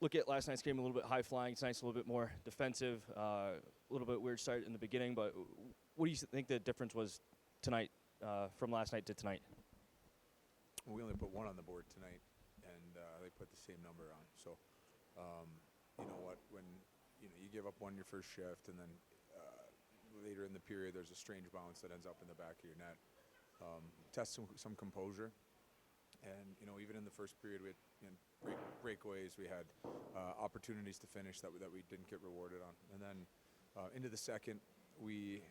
look at last night's game a little bit high flying. Tonight's a little bit more defensive. A little bit weird start in the beginning, but what do you think the difference was tonight from last night to tonight? Well, we only put one on the board tonight, and they put the same number on. So, you know what? When you give up one your first shift, and then later in the period there's a strange bounce that ends up in the back of your net. Test some composure, and even in the first period we had breakaways, we had opportunities to finish that we didn't get rewarded on, and then into the second we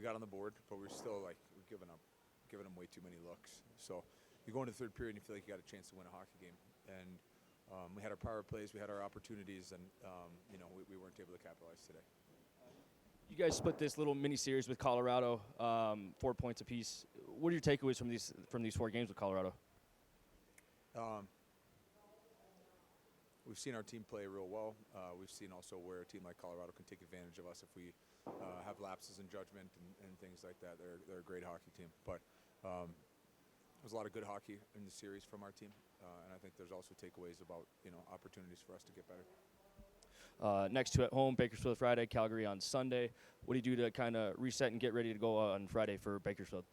got on the board, but we're still we're giving them way too many looks. So you go into the third period and you feel like you got a chance to win a hockey game, and we had our power plays, we had our opportunities, and we weren't able to capitalize today. You guys split this little mini series with Colorado, 4 points apiece. What are your takeaways from these 4 games with Colorado? We've seen our team play real well. We've seen also where a team like Colorado can take advantage of us if we have lapses in judgment and things like that. They're a great hockey team, but there's a lot of good hockey in the series from our team, and I think there's also takeaways about opportunities for us to get better. Next to at home, Bakersfield Friday, Calgary on Sunday. What do you do to kind of reset and get ready to go on Friday for Bakersfield?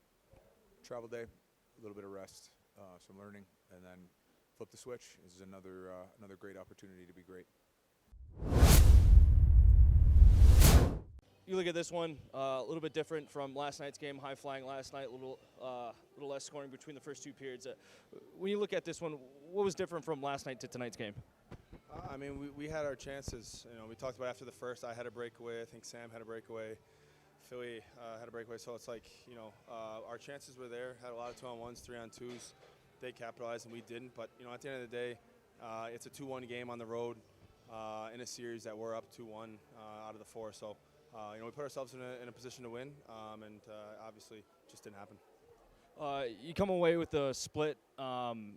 Travel day, a little bit of rest, some learning, and then flip the switch. This is another great opportunity to be great. You look at this one, a little bit different from last night's game. High flying last night, a little less scoring between the first 2 periods. When you look at this one, what was different from last night to tonight's game? I mean, we had our chances. We talked about after the first. I had a breakaway. I think Sam had a breakaway. Philly had a breakaway. So it's our chances were there. Had a lot of 2-on-1s, 3-on-2s. They capitalized and we didn't. But at the end of the day, it's a 2-1 game on the road in a series that we're up 2-1 out of the 4. So we put ourselves in a position to win, and obviously just didn't happen. You come away with a split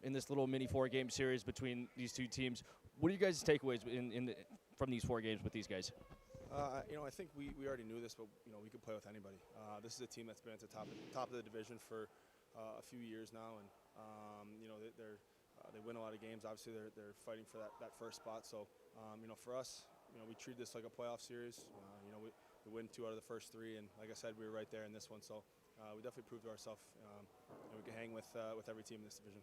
in this little mini 4-game series between these 2 teams. What are you guys' takeaways from these 4 games with these guys? I think we already knew this, but we could play with anybody. This is a team that's been at the top of the division for a few years now, and they win a lot of games. Obviously, they're fighting for that first spot. So for us, we treat this like a playoff series. We win 2 out of the first 3, and like I said, we were right there in this one. So we definitely proved to ourselves we can hang with every team in this division.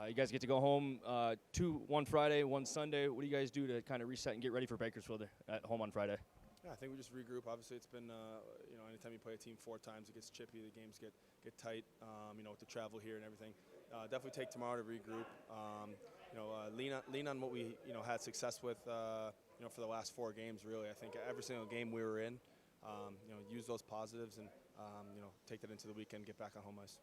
You guys get to go home 1 Friday, 1 Sunday. What do you guys do to kind of reset and get ready for Bakersfield at home on Friday? Yeah, I think we just regroup. Obviously, it's been anytime you play a team 4 times, it gets chippy. The games get tight. With the travel here and everything. Definitely take tomorrow to regroup. Lean on what we had success with. For the last 4 games, really. I think every single game we were in, use those positives and take that into the weekend. Get back on home ice.